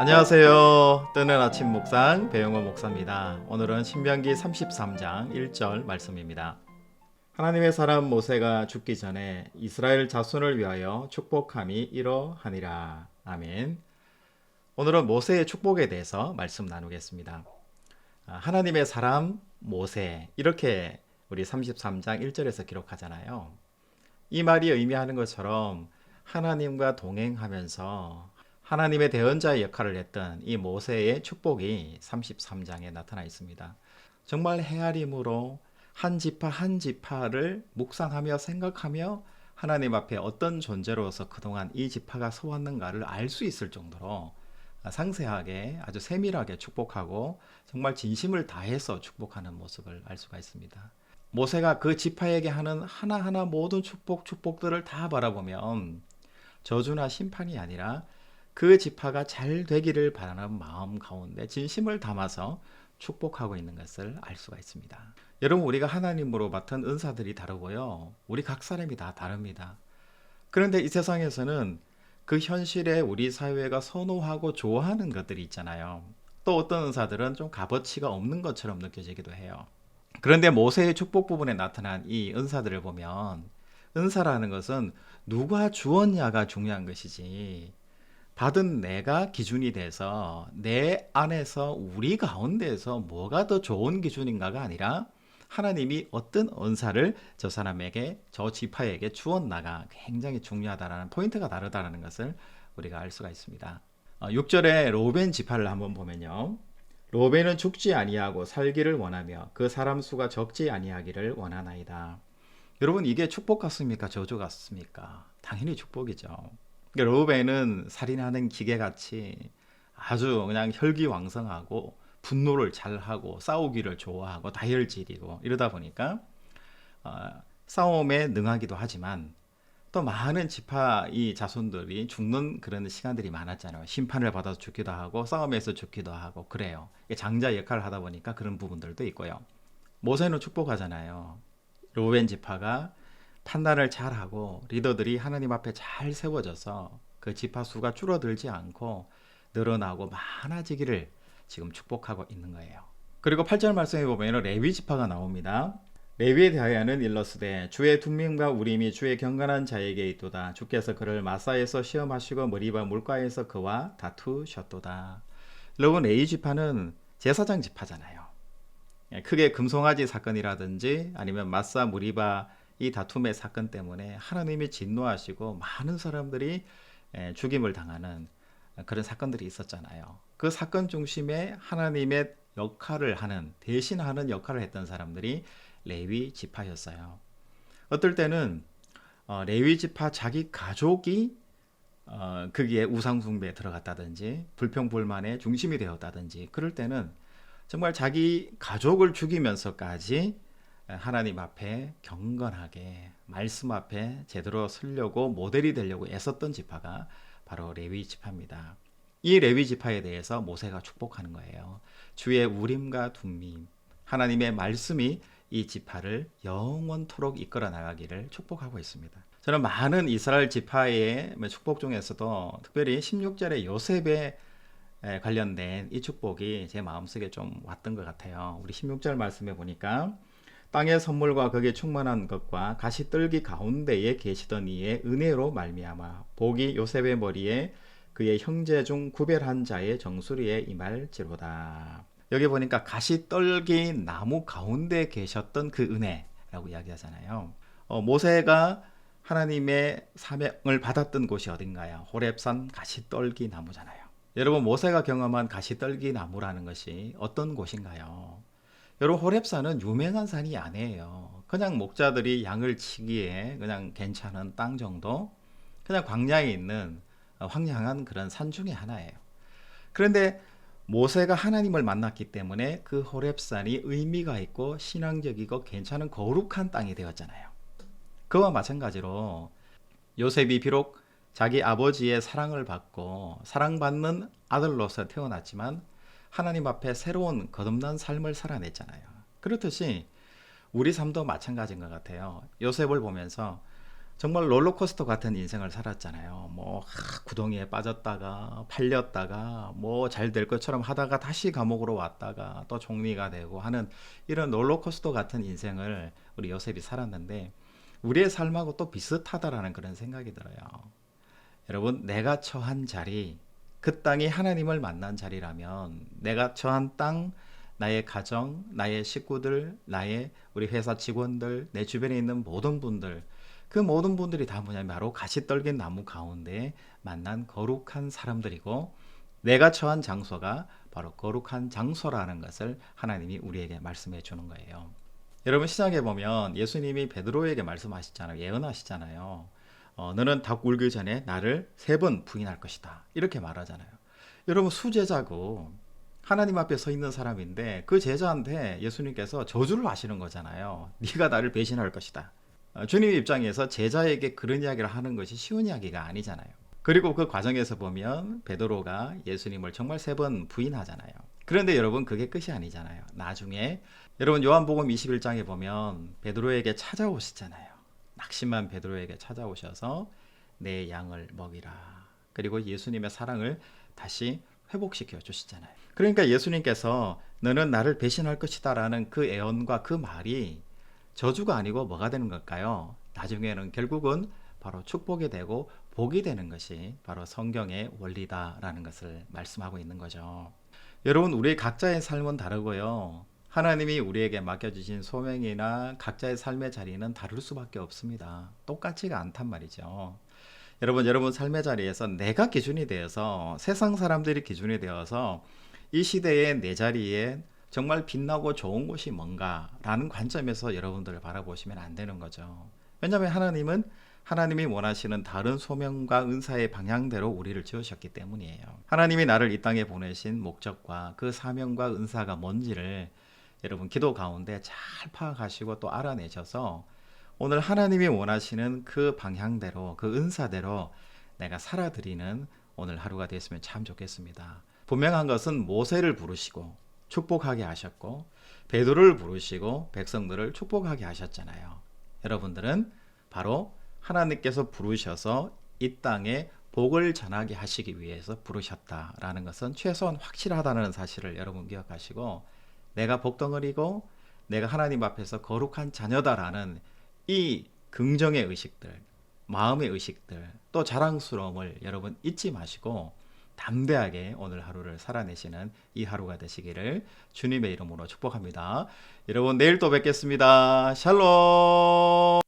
안녕하세요. 뜨는 아침 묵상 배영호 목사입니다. 오늘은 신명기 33장 1절 말씀입니다. 하나님의 사람 모세가 죽기 전에 이스라엘 자손을 위하여 축복함이 이러하니라. 아멘. 오늘은 모세의 축복에 대해서 말씀 나누겠습니다. 하나님의 사람 모세, 이렇게 우리 33장 1절에서 기록하잖아요. 이 말이 의미하는 것처럼 하나님과 동행하면서 하나님의 대언자의 역할을 했던 이 모세의 축복이 33장에 나타나 있습니다. 정말 헤아림으로 한 지파 한 지파를 묵상하며 생각하며 하나님 앞에 어떤 존재로서 그동안 이 지파가 서왔는가를 알 수 있을 정도로 상세하게 아주 세밀하게 축복하고 정말 진심을 다해서 축복하는 모습을 알 수가 있습니다. 모세가 그 지파에게 하는 하나하나 모든 축복들을 다 바라보면 저주나 심판이 아니라 그 지파가 잘 되기를 바라는 마음 가운데 진심을 담아서 축복하고 있는 것을 알 수가 있습니다. 여러분, 우리가 하나님으로 맡은 은사들이 다르고요. 우리 각 사람이 다 다릅니다. 그런데 이 세상에서는 그 현실에 우리 사회가 선호하고 좋아하는 것들이 있잖아요. 또 어떤 은사들은 좀 값어치가 없는 것처럼 느껴지기도 해요. 그런데 모세의 축복 부분에 나타난 이 은사들을 보면 은사라는 것은 누가 주었냐가 중요한 것이지 받은 내가 기준이 돼서 내 안에서 우리 가운데에서 뭐가 더 좋은 기준인가가 아니라 하나님이 어떤 은사를 저 사람에게, 저 지파에게 주었나가 굉장히 중요하다는 포인트가 다르다는 것을 우리가 알 수가 있습니다. 6절에 로벤 지파를 한번 보면요. 로벤은 죽지 아니하고 살기를 원하며 그 사람 수가 적지 아니하기를 원하나이다. 여러분, 이게 축복 같습니까? 저주 같습니까? 당연히 축복이죠. 로벤은 살인하는 기계같이 아주 그냥 혈기왕성하고 분노를 잘하고 싸우기를 좋아하고 다혈질이고 이러다 보니까 싸움에 능하기도 하지만 또 많은 지파 이 자손들이 죽는 그런 시간들이 많았잖아요. 심판을 받아서 죽기도 하고 싸움에서 죽기도 하고 그래요. 장자 역할을 하다 보니까 그런 부분들도 있고요. 모세는 축복하잖아요. 로벤 지파가 판단을 잘하고 리더들이 하나님 앞에 잘 세워져서 그 지파 수가 줄어들지 않고 늘어나고 많아지기를 지금 축복하고 있는 거예요. 그리고 8절 말씀에 보면 레위 지파가 나옵니다. 레위에 대하여는 일러스되 주의 둠밈과 우림이 주의 경건한 자에게 있도다. 주께서 그를 마사에서 시험하시고 머리바 물가에서 그와 다투셨도다. 여러분, 레위 지파는 제사장 지파잖아요. 크게 금송아지 사건이라든지 아니면 마사 무리바 이 다툼의 사건 때문에 하나님이 진노하시고 많은 사람들이 죽임을 당하는 그런 사건들이 있었잖아요. 그 사건 중심에 하나님의 역할을 하는, 대신하는 역할을 했던 사람들이 레위 지파였어요. 어떨 때는 레위 지파 자기 가족이 거기에 우상 숭배에 들어갔다든지 불평불만의 중심이 되었다든지 그럴 때는 정말 자기 가족을 죽이면서까지 하나님 앞에 경건하게 말씀 앞에 제대로 서려고 모델이 되려고 애썼던 지파가 바로 레위 지파입니다. 이 레위 지파에 대해서 모세가 축복하는 거예요. 주의 우림과 둠밈, 하나님의 말씀이 이 지파를 영원토록 이끌어 나가기를 축복하고 있습니다. 저는 많은 이스라엘 지파의 축복 중에서도 특별히 16절의 요셉에 관련된 이 축복이 제 마음속에 좀 왔던 것 같아요. 우리 16절 말씀에 보니까 땅의 선물과 거기에 충만한 것과 가시떨기 가운데에 계시던 이의 은혜로 말미암아 복이 요셉의 머리에 그의 형제 중 구별한 자의 정수리에 임할지로다. 여기 보니까 가시떨기 나무 가운데 계셨던 그 은혜라고 이야기하잖아요. 모세가 하나님의 사명을 받았던 곳이 어딘가요? 호렙산 가시떨기 나무잖아요. 여러분, 모세가 경험한 가시떨기 나무라는 것이 어떤 곳인가요? 여러분, 호렙산은 유명한 산이 아니에요. 그냥 목자들이 양을 치기에 그냥 괜찮은 땅 정도, 그냥 광야에 있는 황량한 그런 산 중에 하나예요. 그런데 모세가 하나님을 만났기 때문에 그 호렙산이 의미가 있고 신앙적이고 괜찮은 거룩한 땅이 되었잖아요. 그와 마찬가지로 요셉이 비록 자기 아버지의 사랑을 받고 사랑받는 아들로서 태어났지만 하나님 앞에 새로운 거듭난 삶을 살아냈잖아요. 그렇듯이 우리 삶도 마찬가지인 것 같아요. 요셉을 보면서 정말 롤러코스터 같은 인생을 살았잖아요. 구덩이에 빠졌다가 팔렸다가 잘 될 것처럼 하다가 다시 감옥으로 왔다가 또 총리가 되고 하는 이런 롤러코스터 같은 인생을 우리 요셉이 살았는데 우리의 삶하고 또 비슷하다라는 그런 생각이 들어요. 여러분, 내가 처한 자리, 그 땅이 하나님을 만난 자리라면 내가 처한 땅, 나의 가정, 나의 식구들, 나의 우리 회사 직원들, 내 주변에 있는 모든 분들, 그 모든 분들이 다 뭐냐면 바로 가시떨긴 나무 가운데 만난 거룩한 사람들이고 내가 처한 장소가 바로 거룩한 장소라는 것을 하나님이 우리에게 말씀해 주는 거예요. 여러분, 시작해 보면 예수님이 베드로에게 말씀하시잖아요. 예언하시잖아요. 너는 닭 울기 전에 나를 3번 부인할 것이다. 이렇게 말하잖아요. 여러분, 수제자고 하나님 앞에 서 있는 사람인데 그 제자한테 예수님께서 저주를 하시는 거잖아요. 네가 나를 배신할 것이다. 주님 입장에서 제자에게 그런 이야기를 하는 것이 쉬운 이야기가 아니잖아요. 그리고 그 과정에서 보면 베드로가 예수님을 정말 3번 부인하잖아요. 그런데 여러분, 그게 끝이 아니잖아요. 나중에 여러분, 요한복음 21장에 보면 베드로에게 찾아오시잖아요. 낙심한 베드로에게 찾아오셔서 내 양을 먹이라. 그리고 예수님의 사랑을 다시 회복시켜 주시잖아요. 그러니까 예수님께서 너는 나를 배신할 것이다 라는 그 예언과 그 말이 저주가 아니고 뭐가 되는 걸까요? 나중에는 결국은 바로 축복이 되고 복이 되는 것이 바로 성경의 원리다라는 것을 말씀하고 있는 거죠. 여러분, 우리 각자의 삶은 다르고요. 하나님이 우리에게 맡겨주신 소명이나 각자의 삶의 자리는 다를 수밖에 없습니다. 똑같지가 않단 말이죠. 여러분 삶의 자리에서 내가 기준이 되어서 세상 사람들이 기준이 되어서 이 시대의 내 자리에 정말 빛나고 좋은 곳이 뭔가라는 관점에서 여러분들을 바라보시면 안 되는 거죠. 왜냐하면 하나님은 하나님이 원하시는 다른 소명과 은사의 방향대로 우리를 지으셨기 때문이에요. 하나님이 나를 이 땅에 보내신 목적과 그 사명과 은사가 뭔지를 여러분 기도 가운데 잘 파악하시고 또 알아내셔서 오늘 하나님이 원하시는 그 방향대로 그 은사대로 내가 살아드리는 오늘 하루가 됐으면 참 좋겠습니다. 분명한 것은 모세를 부르시고 축복하게 하셨고 베드로를 부르시고 백성들을 축복하게 하셨잖아요. 여러분들은 바로 하나님께서 부르셔서 이 땅에 복을 전하게 하시기 위해서 부르셨다라는 것은 최소한 확실하다는 사실을 여러분 기억하시고 내가 복덩어리고 내가 하나님 앞에서 거룩한 자녀다라는 이 긍정의 의식들, 마음의 의식들, 또 자랑스러움을 여러분 잊지 마시고 담대하게 오늘 하루를 살아내시는 이 하루가 되시기를 주님의 이름으로 축복합니다. 여러분, 내일 또 뵙겠습니다. 샬롬.